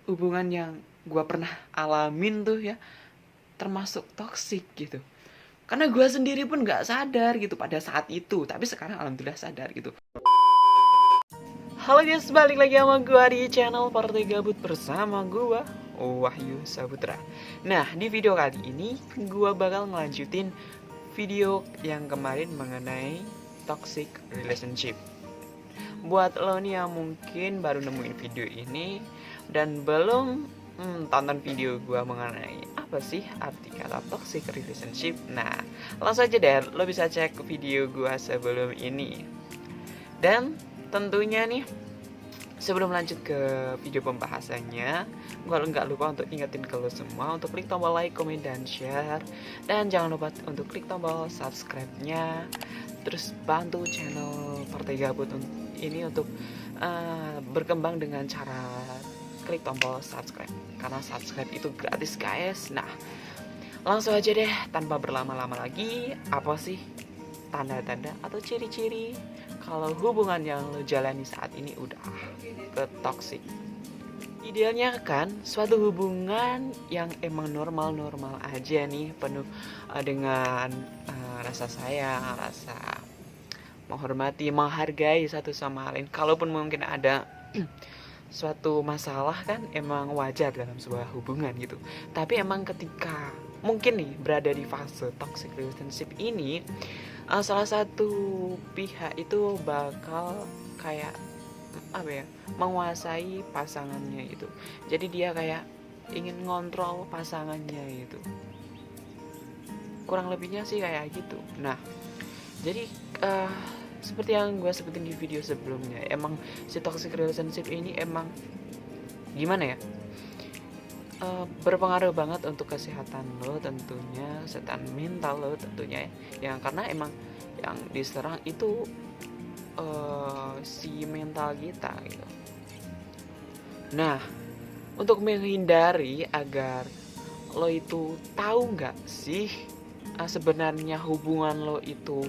hubungan yang gue pernah alamin tuh ya termasuk toksik gitu. Karena gue sendiri pun nggak sadar gitu pada saat itu, tapi sekarang alhamdulillah sadar gitu. Halo guys, balik lagi sama gue di channel Partai Gabut bersama gue Wahyu Saputra. Nah, di video kali ini gue bakal ngelanjutin video yang kemarin mengenai toxic relationship. Buat lo nih yang mungkin baru nemuin video ini dan belum tonton video gue mengenai apa sih arti kata toxic relationship, nah langsung aja deh lo bisa cek video gue sebelum ini. Dan tentunya nih, sebelum lanjut ke video pembahasannya, gue nggak lupa untuk ingetin ke lo semua untuk klik tombol like, comment, dan share. Dan jangan lupa untuk klik tombol subscribe-nya. Terus bantu channel Partai Gabut ini untuk berkembang dengan cara klik tombol subscribe. Karena subscribe itu gratis guys. Nah, langsung aja deh tanpa berlama-lama lagi, apa sih tanda-tanda atau ciri-ciri kalau hubungan yang lo jalani saat ini udah ke toxic? Idealnya kan suatu hubungan yang emang normal-normal aja nih, penuh dengan rasa sayang, rasa menghormati, menghargai satu sama lain. Kalaupun mungkin ada suatu masalah kan emang wajar dalam sebuah hubungan gitu. Tapi emang ketika mungkin nih berada di fase toxic relationship ini, salah satu pihak itu bakal kayak apa ya, menguasai pasangannya gitu. Jadi dia kayak ingin ngontrol pasangannya gitu. Kurang lebihnya sih kayak gitu. Nah, jadi seperti yang gue sebutin di video sebelumnya, emang si toxic relationship ini emang gimana ya, berpengaruh banget untuk kesehatan lo tentunya, kesehatan mental lo tentunya ya, karena emang yang diserang itu si mental kita gitu. Nah, untuk menghindari agar lo itu tahu nggak sih sebenarnya hubungan lo itu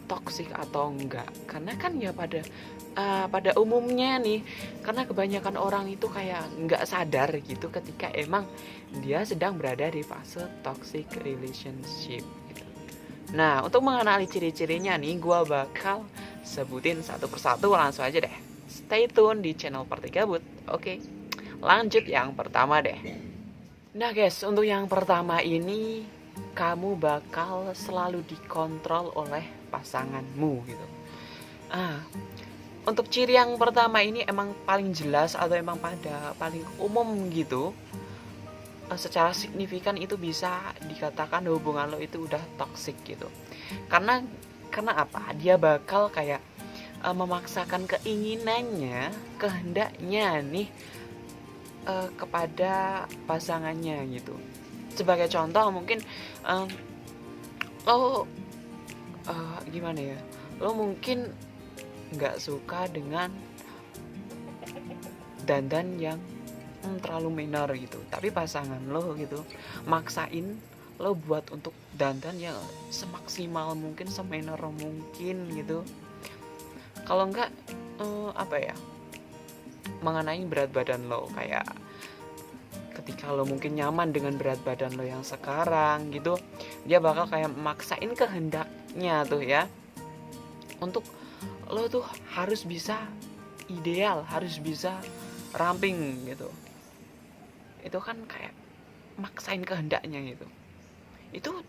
toksik atau enggak, karena kan ya pada umumnya nih, karena kebanyakan orang itu kayak nggak sadar gitu ketika emang dia sedang berada di fase toxic relationship gitu. Nah, untuk mengenali ciri-cirinya nih, gue bakal sebutin satu persatu. Langsung aja deh, stay tune di channel Partai Gabut. Oke, lanjut yang pertama deh. Nah guys, untuk yang pertama ini, kamu bakal selalu dikontrol oleh pasanganmu gitu. Untuk ciri yang pertama ini emang paling jelas atau emang paling umum gitu, secara signifikan itu bisa dikatakan hubungan lo itu udah toxic gitu. Karena apa? Dia bakal kayak memaksakan keinginannya, kehendaknya nih kepada pasangannya gitu. Sebagai contoh mungkin lo gimana ya, lo mungkin nggak suka dengan dandan yang terlalu minor gitu, tapi pasangan lo gitu maksain lo buat untuk dandan yang semaksimal mungkin, seminor mungkin gitu. Kalau nggak apa ya, mengenai berat badan lo, kayak ketika lo mungkin nyaman dengan berat badan lo yang sekarang gitu, dia bakal kayak maksain kehendaknya tuh ya, untuk lo tuh harus bisa ideal, harus bisa ramping gitu. Itu kan kayak maksain kehendaknya gitu. Itu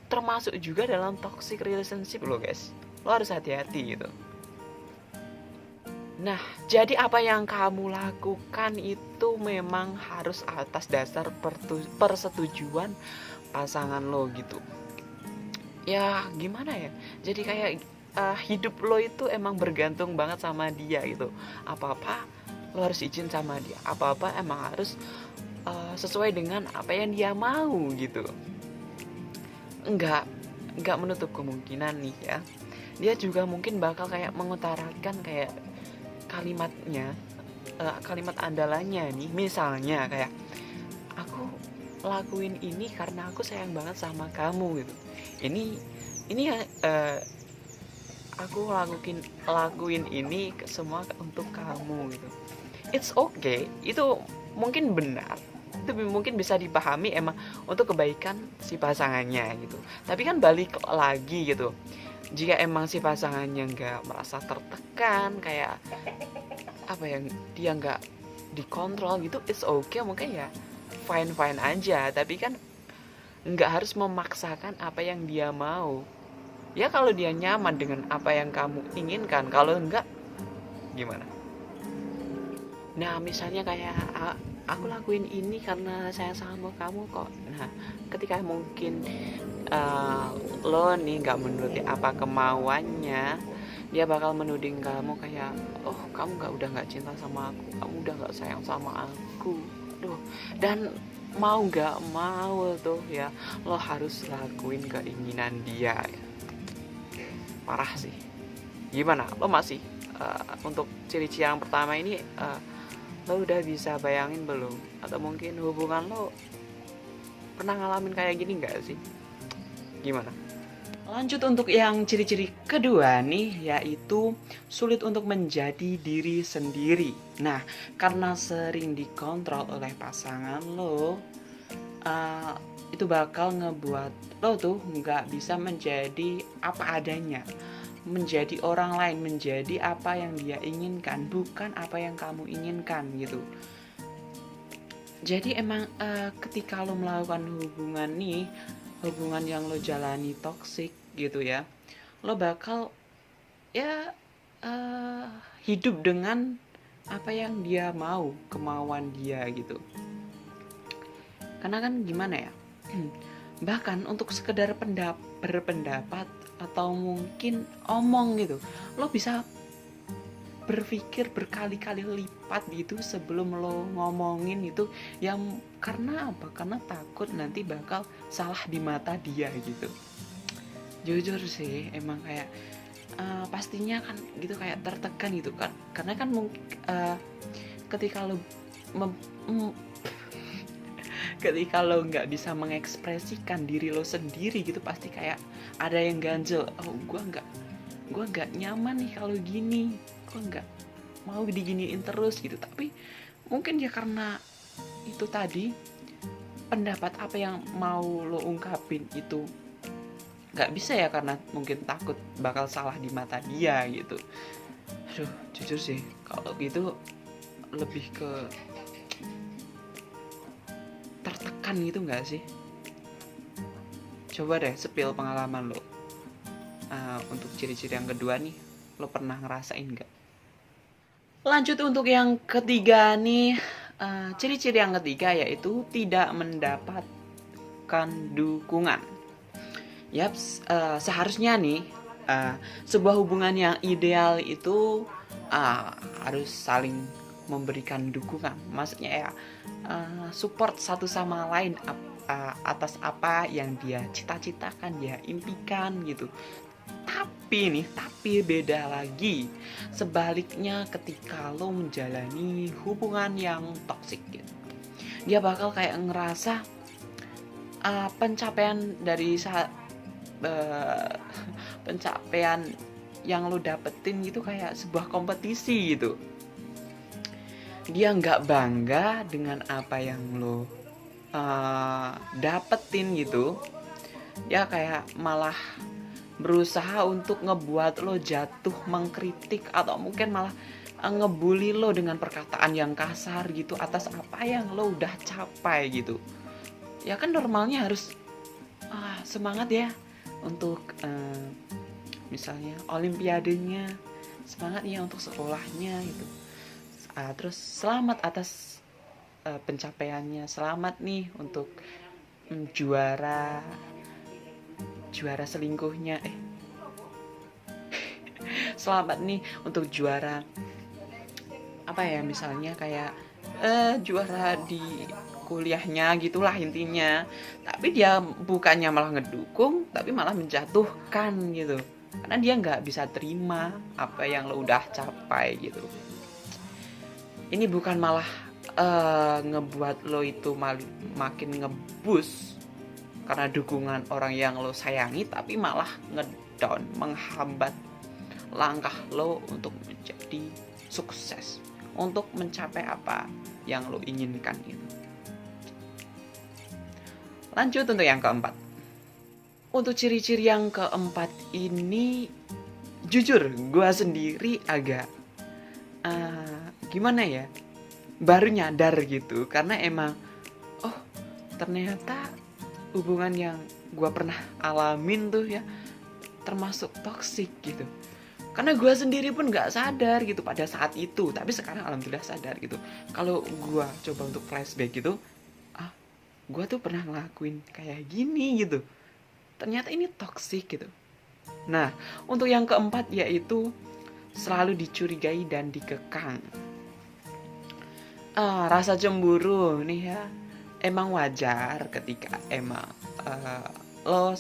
termasuk juga dalam toxic relationship lo guys. Lo harus hati-hati gitu. Nah, jadi apa yang kamu lakukan itu memang harus atas dasar persetujuan pasangan lo gitu. Ya gimana ya, jadi kayak hidup lo itu emang bergantung banget sama dia gitu. Apa-apa lo harus izin sama dia, apa-apa emang harus sesuai dengan apa yang dia mau gitu. Enggak menutup kemungkinan nih ya, dia juga mungkin bakal kayak mengutarakan kayak kalimatnya, kalimat andalannya nih, misalnya kayak, aku lakuin ini karena aku sayang banget sama kamu gitu. Ini ya, aku lakuin ini semua untuk kamu gitu. It's okay, itu mungkin benar, itu mungkin bisa dipahami emang untuk kebaikan si pasangannya gitu. Tapi kan balik lagi gitu, jika emang si pasangannya nggak merasa tertekan, kayak apa yang dia nggak dikontrol gitu, it's okay, mungkin ya fine fine aja. Tapi kan nggak harus memaksakan apa yang dia mau. Ya kalau dia nyaman dengan apa yang kamu inginkan, kalau enggak gimana? Nah misalnya kayak aku lakuin ini karena sayang sama kamu kok. Nah ketika mungkin lo nih nggak menuruti apa kemauannya, dia bakal menuding kamu kayak, oh kamu udah nggak cinta sama aku, kamu udah nggak sayang sama aku. Duh, dan mau nggak mau tuh ya lo harus lakuin keinginan dia ya. Parah sih. Gimana lo masih untuk ciri-ciri yang pertama ini lo udah bisa bayangin belum, atau mungkin hubungan lo pernah ngalamin kayak gini nggak sih? Gimana? Lanjut untuk yang ciri-ciri kedua nih, yaitu sulit untuk menjadi diri sendiri. Nah, karena sering dikontrol oleh pasangan lo, itu bakal ngebuat lo tuh nggak bisa menjadi apa adanya, menjadi orang lain, menjadi apa yang dia inginkan, bukan apa yang kamu inginkan gitu. Jadi emang ketika lo melakukan hubungan yang lo jalani toksik gitu ya, lo bakal ya hidup dengan apa yang dia mau, kemauan dia gitu. Karena kan gimana ya, bahkan untuk sekedar berpendapat atau mungkin omong gitu, lo bisa berpikir berkali-kali lipat gitu sebelum lo ngomongin itu. Yang karena apa? Karena takut nanti bakal salah di mata dia gitu. Jujur sih emang kayak pastinya kan gitu, kayak tertekan gitu kan, karena kan mungkin ketika lo ketika lo nggak bisa mengekspresikan diri lo sendiri gitu, pasti kayak ada yang ganjel. Oh gue nggak nyaman nih kalau gini, gue nggak mau diginiin terus gitu. Tapi mungkin ya karena itu tadi, pendapat apa yang mau lo ungkapin itu nggak bisa ya, karena mungkin takut bakal salah di mata dia gitu. Aduh, jujur sih kalau gitu lebih ke tertekan gitu nggak sih? Coba deh spill pengalaman lo untuk ciri-ciri yang kedua nih, lo pernah ngerasain nggak? Lanjut untuk yang ketiga nih, ciri-ciri yang ketiga yaitu tidak mendapatkan dukungan. Yaps, seharusnya nih sebuah hubungan yang ideal itu harus saling memberikan dukungan. Maksudnya ya support satu sama lain atas apa yang dia cita-citakan, dia impikan gitu. Tapi beda lagi sebaliknya ketika lo menjalani hubungan yang toksik gitu. Dia bakal kayak ngerasa pencapaian dari pencapaian yang lo dapetin gitu kayak sebuah kompetisi gitu. Dia nggak bangga dengan apa yang lo dapetin gitu. Dia kayak malah berusaha untuk ngebuat lo jatuh, mengkritik, atau mungkin malah ngebully lo dengan perkataan yang kasar gitu atas apa yang lo udah capai gitu. Ya kan normalnya harus semangat ya untuk misalnya olimpiadenya, semangat ya untuk sekolahnya gitu. Terus selamat atas pencapaiannya, selamat nih untuk juara selingkuhnya, selamat nih untuk juara apa ya, misalnya kayak juara di kuliahnya gitulah intinya. Tapi dia bukannya malah ngedukung, tapi malah menjatuhkan gitu, karena dia nggak bisa terima apa yang lo udah capai gitu. Ini bukan malah ngebuat lo itu makin ngebus karena dukungan orang yang lo sayangi, tapi malah ngedown, menghambat langkah lo untuk menjadi sukses, untuk mencapai apa yang lo inginkan gitu. Lanjut untuk yang keempat. Untuk ciri-ciri yang keempat ini, jujur gue sendiri agak gimana ya, baru nyadar gitu. Karena emang oh ternyata hubungan yang gue pernah alamin tuh ya termasuk toksik gitu. Karena gue sendiri pun gak sadar gitu pada saat itu. Tapi sekarang alhamdulillah sadar gitu. Kalau gue coba untuk flashback gitu, gue tuh pernah ngelakuin kayak gini gitu. Ternyata ini toksik gitu. Nah, untuk yang keempat yaitu selalu dicurigai dan dikekang. Rasa cemburu nih ya, emang wajar ketika emang lo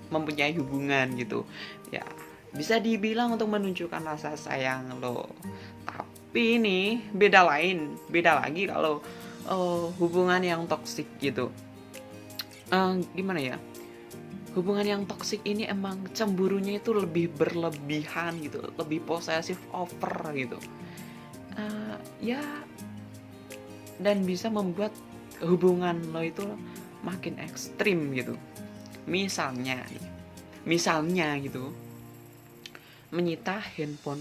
mempunyai hubungan gitu. Ya, bisa dibilang untuk menunjukkan rasa sayang lo. Tapi ini beda lagi kalau hubungan yang toksik gitu. Gimana ya? Hubungan yang toksik ini emang cemburunya itu lebih berlebihan gitu, lebih posesif over gitu. Ya, dan bisa membuat hubungan lo itu makin ekstrim gitu. Misalnya gitu, menyita handphone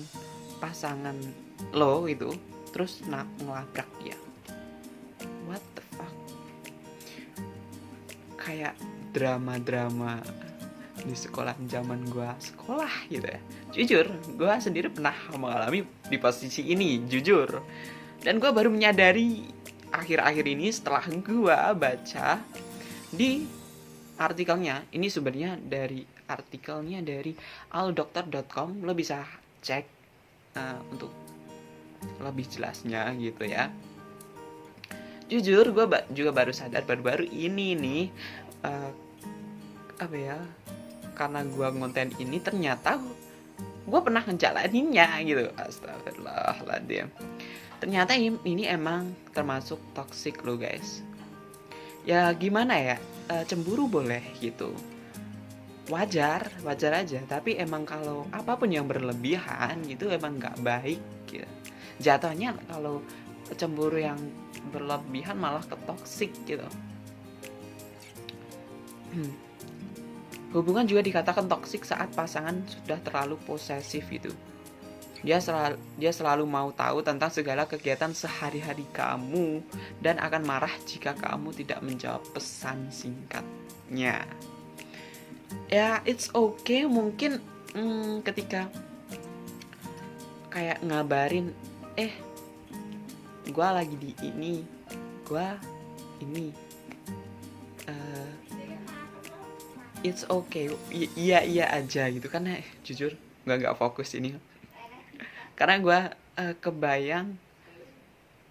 pasangan lo itu, terus ngelabrak dia. What the fuck? Kayak drama-drama di sekolah zaman gue sekolah gitu ya. Jujur, gue sendiri pernah mengalami di posisi ini, jujur. Dan gue baru menyadari akhir-akhir ini setelah gue baca di artikelnya. Ini sebenarnya dari artikelnya dari aldokter.com. Lo bisa cek untuk lebih jelasnya gitu ya. Jujur gue juga baru sadar baru-baru ini nih, karena gue ngonten ini ternyata gue pernah ngejalaninnya gitu. Astagfirullahaladzim. Ternyata ini emang termasuk toxic lo guys. Ya gimana ya, cemburu boleh gitu, wajar aja. Tapi emang kalau apapun yang berlebihan gitu emang gak baik gitu. Jatuhnya kalau cemburu yang berlebihan malah ke toxic gitu. Hubungan juga dikatakan toksik saat pasangan sudah terlalu posesif gitu. Dia selalu mau tahu tentang segala kegiatan sehari-hari kamu dan akan marah jika kamu tidak menjawab pesan singkatnya. Ya, it's okay mungkin ketika kayak ngabarin, gue lagi di ini, it's okay, iya aja gitu kan. Jujur gue gak fokus ini karena gue kebayang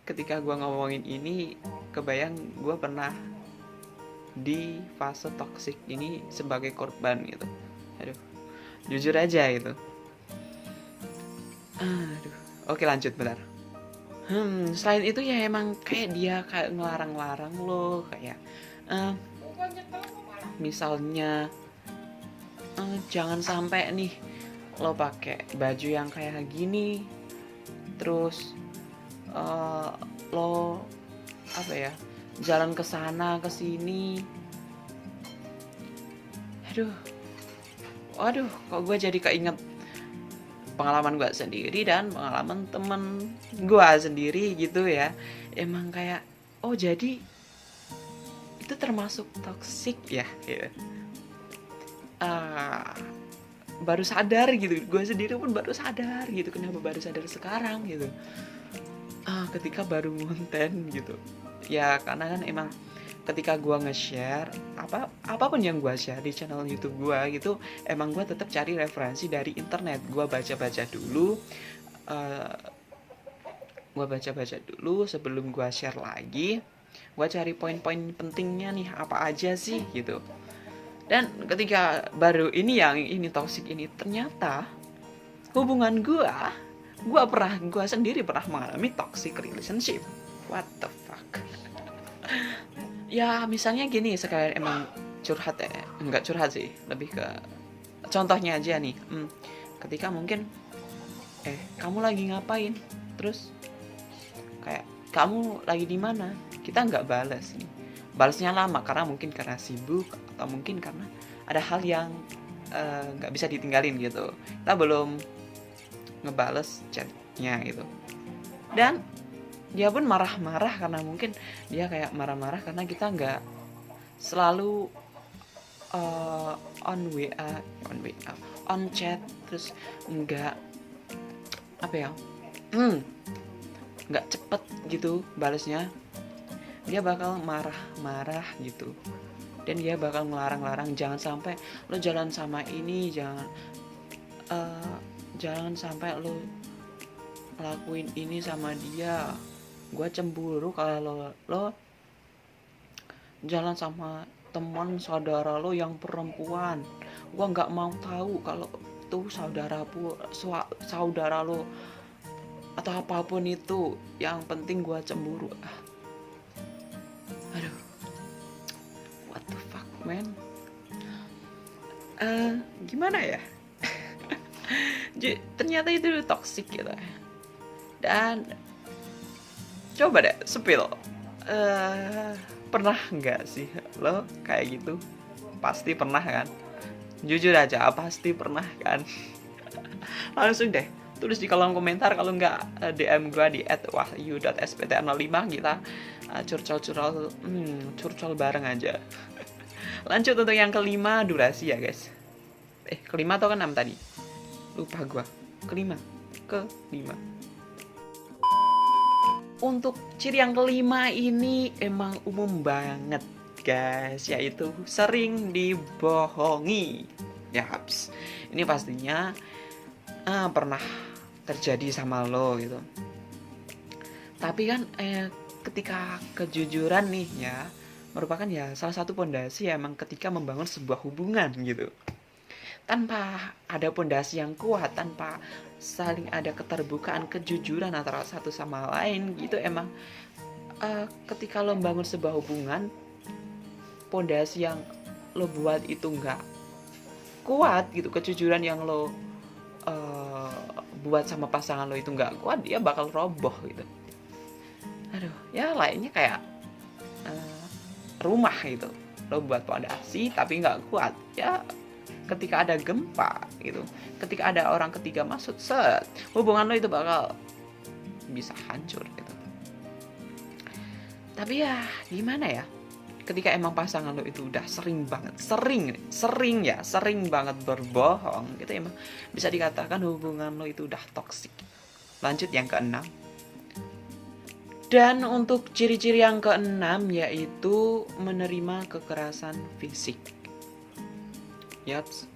ketika gue ngomongin ini, kebayang gue pernah di fase toksik ini sebagai korban gitu. Aduh, jujur aja gitu. Oke, lanjut bentar. Selain itu ya emang kayak dia kayak ngelarang-larang lo, kayak misalnya jangan sampai nih lo pakai baju yang kayak gini, terus lo jalan ke sana ke sini. Aduh, kok gue jadi keinget pengalaman gue sendiri dan pengalaman temen gue sendiri gitu ya. Emang kayak jadi itu termasuk toksik ya gitu. Baru sadar gitu, gue sendiri pun baru sadar gitu. Kenapa baru sadar sekarang gitu, ketika baru ngonten gitu ya. Karena kan emang ketika gue nge-share apapun yang gue share di channel YouTube gue gitu, emang gue tetap cari referensi dari internet. Gue baca-baca dulu sebelum gue share lagi. Gue cari poin-poin pentingnya nih apa aja sih gitu. Dan ketika baru ini toxic ini, ternyata hubungan gue sendiri pernah mengalami toxic relationship. What the fuck? Ya misalnya gini, sekalian emang curhat ya. Enggak curhat sih, lebih ke contohnya aja nih. Ketika mungkin kamu lagi ngapain, terus kayak kamu lagi di mana, kita nggak balas nih. Balasnya lama karena mungkin karena sibuk atau mungkin karena ada hal yang nggak bisa ditinggalin gitu. Kita belum ngebales chatnya gitu. Dan dia pun marah-marah karena mungkin dia kayak marah-marah karena kita nggak selalu on chat, terus nggak apa ya, nggak cepet gitu balesnya. Dia bakal marah-marah gitu, dan dia bakal ngelarang-larang, jangan sampai lo jalan sama ini, jangan sampai lo lakuin ini sama dia, gue cemburu kalau lo jalan sama teman saudara lo yang perempuan, gue nggak mau tahu kalau itu saudara lo atau apapun itu, yang penting gue cemburu. Aduh, what the fuck man. Gimana ya. Ternyata itu toxic gitu. Dan coba deh spill, pernah nggak sih lo kayak gitu? Pasti pernah kan? Jujur aja, pasti pernah kan? Langsung deh tulis di kolom komentar, kalau nggak DM gue di @wahyu.spt05, kita curcol bareng aja. Lanjut untuk yang kelima, durasi ya guys. Kelima atau keenam tadi? Lupa gue. Kelima. Untuk ciri yang kelima ini emang umum banget guys, yaitu sering dibohongi. Yaps, ini pastinya pernah terjadi sama lo gitu. Tapi kan ketika kejujuran nih ya merupakan ya salah satu pondasi emang ketika membangun sebuah hubungan gitu. Tanpa ada pondasi yang kuat, tanpa saling ada keterbukaan, kejujuran antara satu sama lain gitu, emang ketika lo membangun sebuah hubungan, pondasi yang lo buat itu nggak kuat gitu, kejujuran yang lo buat sama pasangan lo itu nggak kuat, dia bakal roboh gitu. Aduh, ya lainnya kayak rumah gitu, lo buat pondasi tapi nggak kuat, ya ketika ada gempa gitu, ketika ada orang ketiga masuk, hubungan lo itu bakal bisa hancur gitu. Tapi ya gimana ya, ketika emang pasangan lo itu udah sering banget berbohong gitu, emang bisa dikatakan hubungan lo itu udah toksik. Lanjut yang keenam. Dan untuk ciri-ciri yang keenam yaitu menerima kekerasan fisik. Yaps.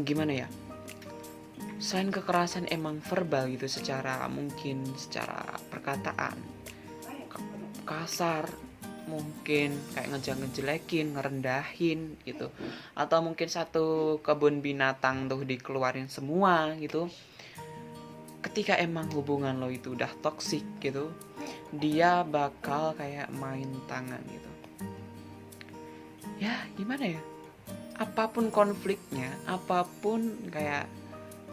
Gimana ya, selain kekerasan emang verbal gitu, secara perkataan kasar, mungkin kayak ngejelekin, ngerendahin gitu, atau mungkin satu kebun binatang tuh dikeluarin semua gitu. Ketika emang hubungan lo itu udah toksik gitu, dia bakal kayak main tangan gitu. Ya gimana ya, apapun konfliknya, apapun kayak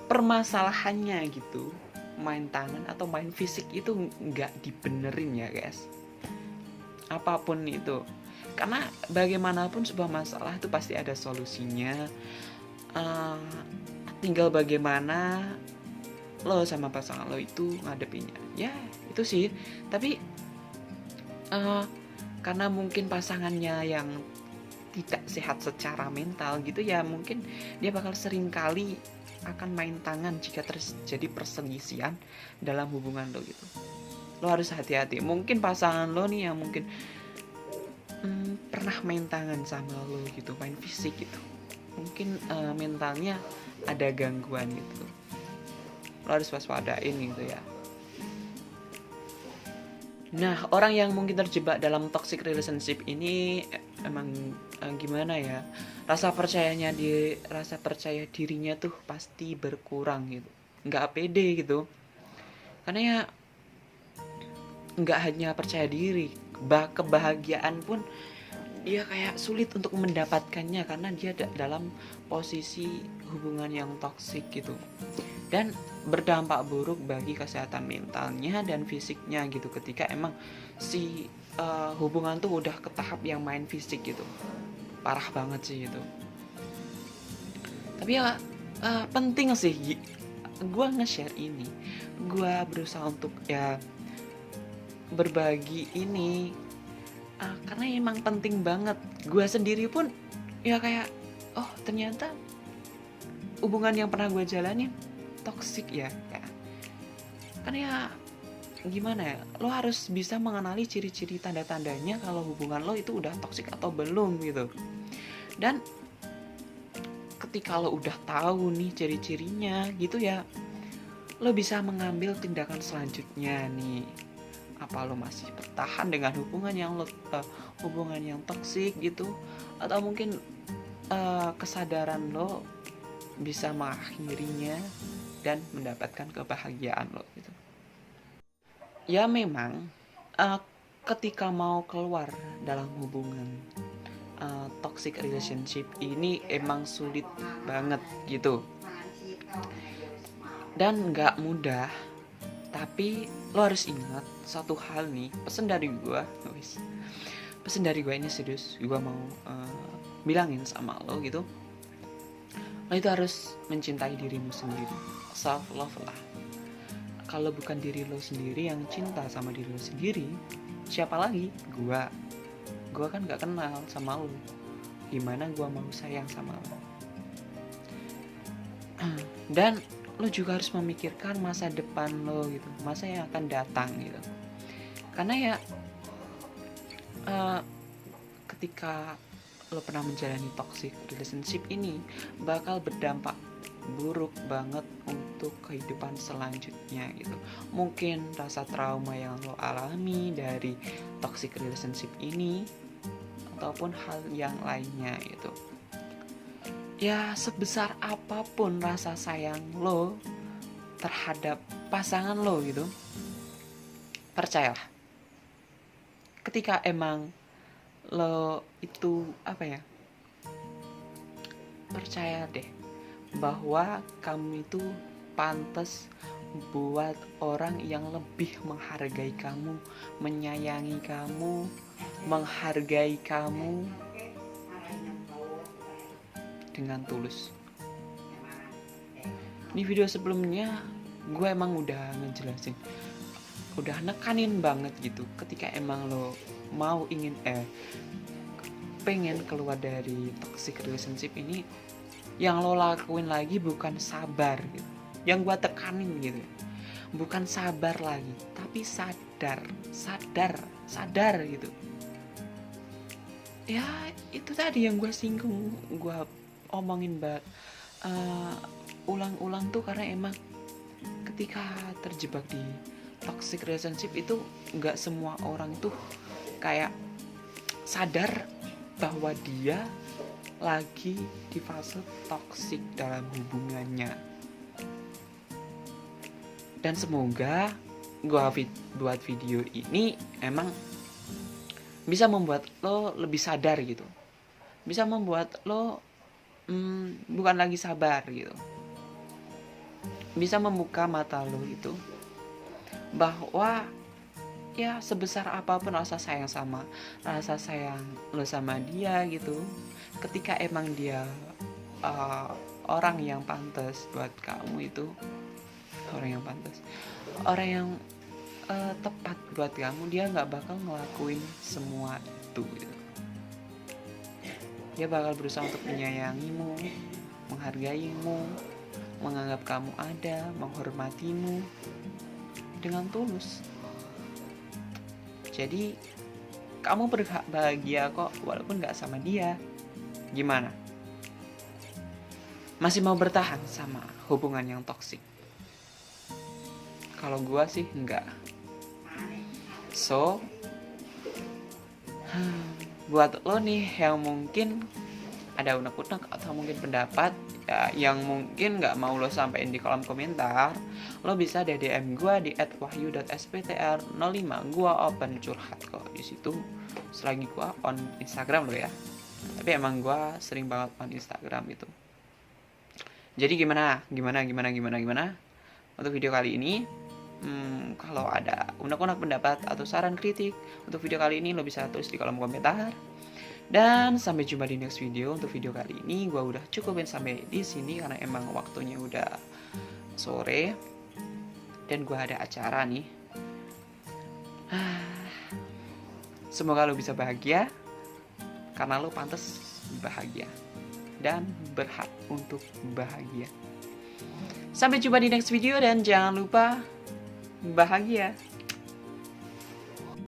permasalahannya gitu, main tangan atau main fisik itu nggak dibenerin ya guys, apapun itu. Karena bagaimanapun sebuah masalah itu pasti ada solusinya, tinggal bagaimana lo sama pasangan lo itu ngadepinnya. Ya itu sih. Tapi karena mungkin pasangannya yang tidak sehat secara mental gitu ya, mungkin dia bakal sering kali akan main tangan jika terjadi perselisihan dalam hubungan lo gitu. Lo harus hati-hati. Mungkin pasangan lo nih yang mungkin pernah main tangan sama lo gitu, main fisik gitu, mungkin mentalnya ada gangguan gitu. Lo harus waspadain gitu ya. Nah, orang yang mungkin terjebak dalam toxic relationship ini emang gimana ya, rasa percaya dirinya tuh pasti berkurang gitu, nggak pede gitu. Karena ya nggak hanya percaya diri, kebahagiaan pun dia kayak sulit untuk mendapatkannya karena dia dalam posisi hubungan yang toksik gitu. dan berdampak buruk bagi kesehatan mentalnya dan fisiknya gitu, ketika emang si hubungan tuh udah ke tahap yang main fisik gitu. Parah banget sih itu. Tapi ya penting sih gue nge-share ini, gue berusaha untuk ya berbagi ini karena emang penting banget. Gue sendiri pun ya kayak, oh ternyata hubungan yang pernah gue jalanin toksik ya. Karena ya gimana ya, lo harus bisa mengenali ciri-ciri tanda-tandanya kalau hubungan lo itu udah toksik atau belum gitu. Dan ketika lo udah tahu nih ciri-cirinya gitu ya, lo bisa mengambil tindakan selanjutnya nih. Apa lo masih bertahan dengan hubungan yang toksik gitu, atau mungkin kesadaran lo bisa mengakhirinya dan mendapatkan kebahagiaan lo gitu. Ya memang ketika mau keluar dalam hubungan toxic relationship ini emang sulit banget gitu, dan nggak mudah. Tapi lo harus ingat satu hal nih, pesan dari gue ini serius, gue mau bilangin sama lo gitu. Lo itu harus mencintai dirimu sendiri, self love lah. Kalau bukan diri lo sendiri yang cinta sama diri lo sendiri, siapa lagi? Gue kan gak kenal sama lo, gimana gue mau sayang sama lo? Dan lo juga harus memikirkan masa depan lo gitu, masa yang akan datang gitu. Karena ya ketika lo pernah menjalani toxic relationship ini bakal berdampak buruk banget untuk kehidupan selanjutnya gitu. Mungkin rasa trauma yang lo alami dari toxic relationship ini ataupun hal yang lainnya itu. Ya sebesar apapun rasa sayang lo terhadap pasangan lo gitu, percayalah, ketika emang lo itu percaya deh bahwa kamu itu pantas buat orang yang lebih menghargai kamu, menyayangi kamu, menghargai kamu dengan tulus. Di video sebelumnya gue emang udah ngejelasin, udah nekanin banget gitu, ketika emang lo pengen keluar dari toxic relationship ini, yang lo lakuin lagi bukan sabar gitu. Yang gue tekanin gitu, bukan sabar lagi, tapi sadar gitu. Ya itu tadi yang gue singgung, gue omongin ulang-ulang tuh, karena emang ketika terjebak di toxic relationship itu gak semua orang tuh kayak sadar bahwa dia lagi di fase toksik dalam hubungannya. Dan semoga gue buat video ini emang bisa membuat lo lebih sadar gitu, bisa membuat lo bukan lagi sabar gitu, bisa membuka mata lo gitu, bahwa ya sebesar apapun rasa sayang lo sama dia gitu, ketika emang dia orang yang pantas buat kamu, itu orang yang tepat buat kamu, dia nggak bakal ngelakuin semua itu gitu. Dia bakal berusaha untuk menyayangimu, menghargaimu, menganggap kamu ada, menghormatimu dengan tulus. Jadi kamu berhak bahagia kok, walaupun gak sama dia. Gimana? Masih mau bertahan sama hubungan yang toksik? Kalau gua sih enggak. So buat lo nih yang mungkin ada unek-unek atau mungkin pendapat ya, yang mungkin gak mau lo sampein di kolom komentar, lo bisa DM gue di @wahyu.sptr05. gue open curhat kok di situ, selagi gue on Instagram lo ya. Tapi emang gue sering banget on Instagram itu. Jadi gimana untuk video kali ini? Kalau ada unek-unek pendapat atau saran kritik untuk video kali ini, lo bisa tulis di kolom komentar. Dan sampai jumpa di next video. Untuk video kali ini gue udah cukupin sampai di sini karena emang waktunya udah sore dan gue ada acara nih. Semoga lo bisa bahagia karena lo pantas bahagia dan berhak untuk bahagia. Sampai jumpa di next video dan jangan lupa bahagia.